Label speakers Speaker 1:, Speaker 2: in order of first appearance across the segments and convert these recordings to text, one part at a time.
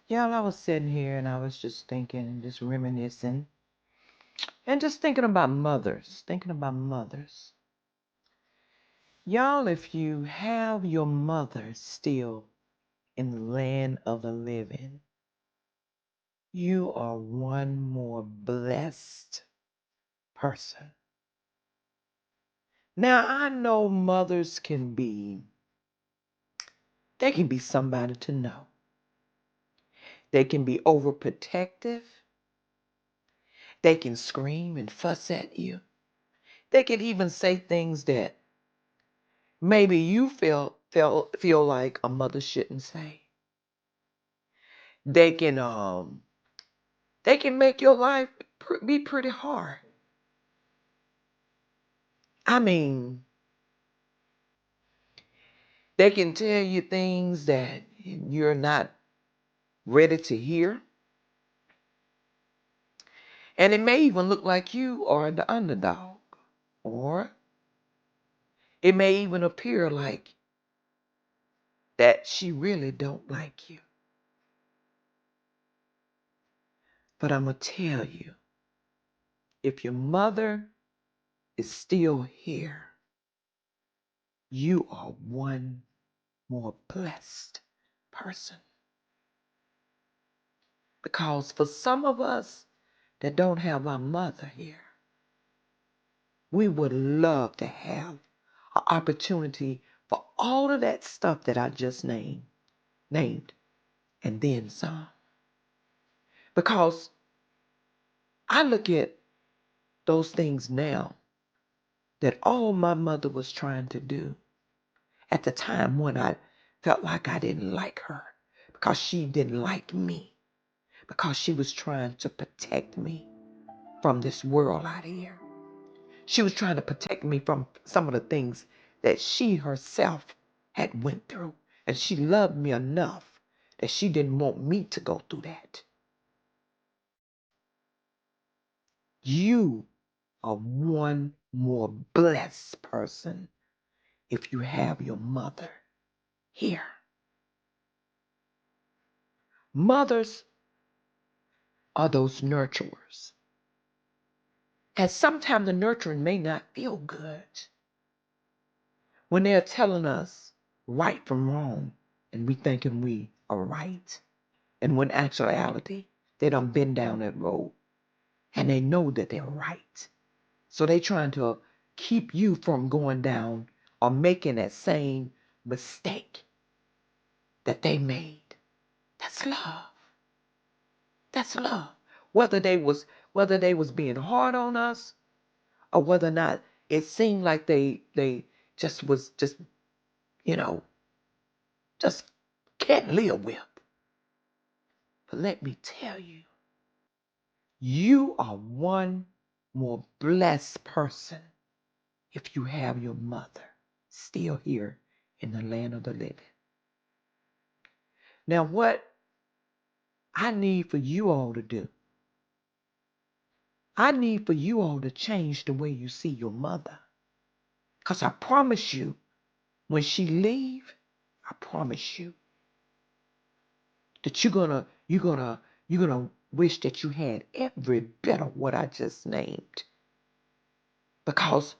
Speaker 1: Y'all, I was sitting here and I was just thinking, just reminiscing, and just thinking about mothers, thinking about mothers. Y'all, if you have your mother still in the land of the living, you are one more blessed person. Now, I know mothers they can be somebody to know. They can be overprotective. They can scream and fuss at you. They can even say things that maybe you feel like a mother shouldn't say. They can they can make your life be pretty hard. I mean, they can tell you things that you're not ready to hear. And it may even look like you are the underdog. Or it may even appear like that she really don't like you. But I'm going to tell you, if your mother is still here, you are one more blessed person. Because for some of us that don't have our mother here, we would love to have an opportunity for all of that stuff that I just named, and then some. Because I look at those things now that all my mother was trying to do at the time when I felt like I didn't like her because she didn't like me, because she was trying to protect me from this world out here. She was trying to protect me from some of the things that she herself had went through. And she loved me enough that she didn't want me to go through that. You are one more blessed person if you have your mother here. Mothers are those nurturers. And sometimes the nurturing may not feel good when they're telling us right from wrong and we thinking we are right. And when actuality, they done been down that road and they know that they're right. So they trying to keep you from going down or making that same mistake that they made. That's love. That's love. Whether they was being hard on us or whether or not it seemed like they just was just, you know, just can't live with. But let me tell you, you are one more blessed person if you have your mother still here in the land of the living. Now, what I need for you all to do, I need for you all to change the way you see your mother. Because I promise you, when she leave, I promise you that you're gonna wish that you had every bit of what I just named. Because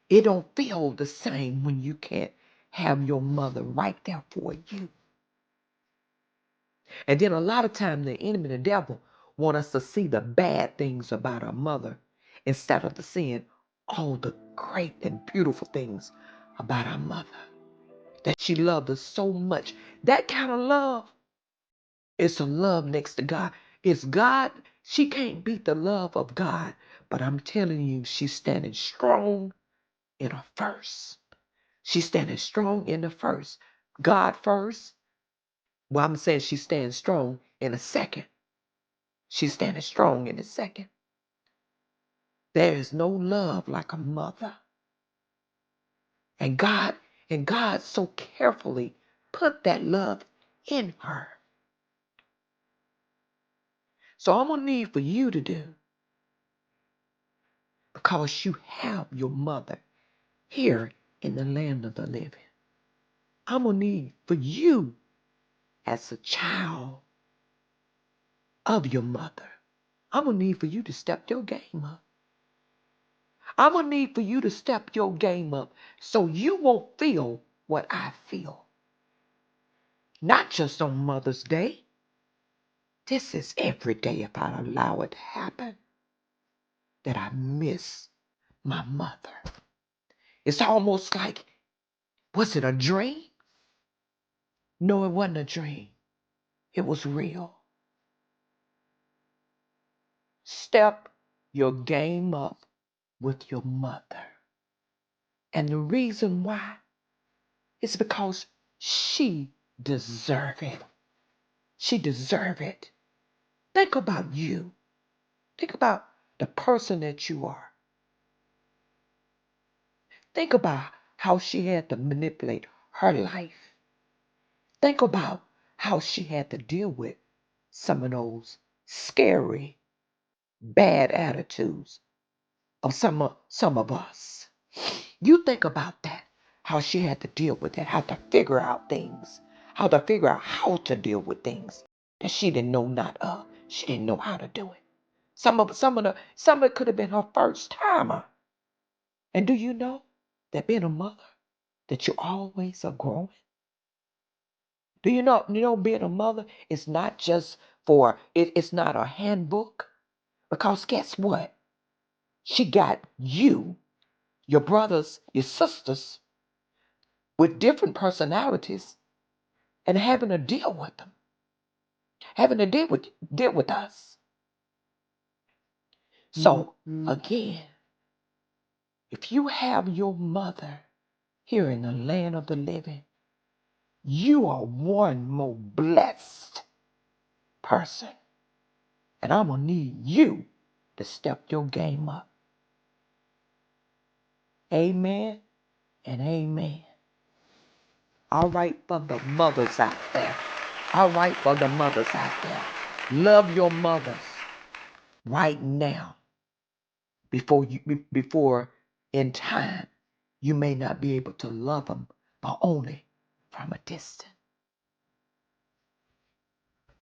Speaker 1: it don't feel the same when you can't have your mother right there for you. And then a lot of times the enemy, the devil, want us to see the bad things about our mother instead of the seeing all the great and beautiful things about our mother. That she loved us so much. That kind of love is a love next to God. It's God. She can't beat the love of God. But I'm telling you, she's standing strong in her first. She's standing strong in the first. God first. Well, I'm saying she stands strong in a second. She's standing strong in a second. There is no love like a mother. And God so carefully put that love in her. So I'm gonna need for you to do, because you have your mother here in the land of the living. I'm gonna need for you as a child of your mother, I'm going to need for you to step your game up. I'm going to need for you to step your game up so you won't feel what I feel. Not just on Mother's Day. This is every day if I allow it to happen that I miss my mother. It's almost like, was it a dream? No, it wasn't a dream. It was real. Step your game up with your mother. And the reason why is because she deserves it. She deserves it. Think about you. Think about the person that you are. Think about how she had to manipulate her life. Think about how she had to deal with some of those scary, bad attitudes of some of us. You think about that, how she had to deal with that, how to figure out things, how to figure out how to deal with things that she didn't know not of. She didn't know how to do it. Some of it could have been her first timer. And do you know that being a mother, that you always are growing? Do you know being a mother is not just it's not a handbook? Because guess what? She got you, your brothers, your sisters with different personalities and having to deal with them. Having to deal with us. So again, if you have your mother here in the land of the living, you are one more blessed person. And I'm going to need you to step your game up. Amen and amen. All right for the mothers out there. All right for the mothers out there. Love your mothers right now. Before in time, you may not be able to love them, but only from a distance.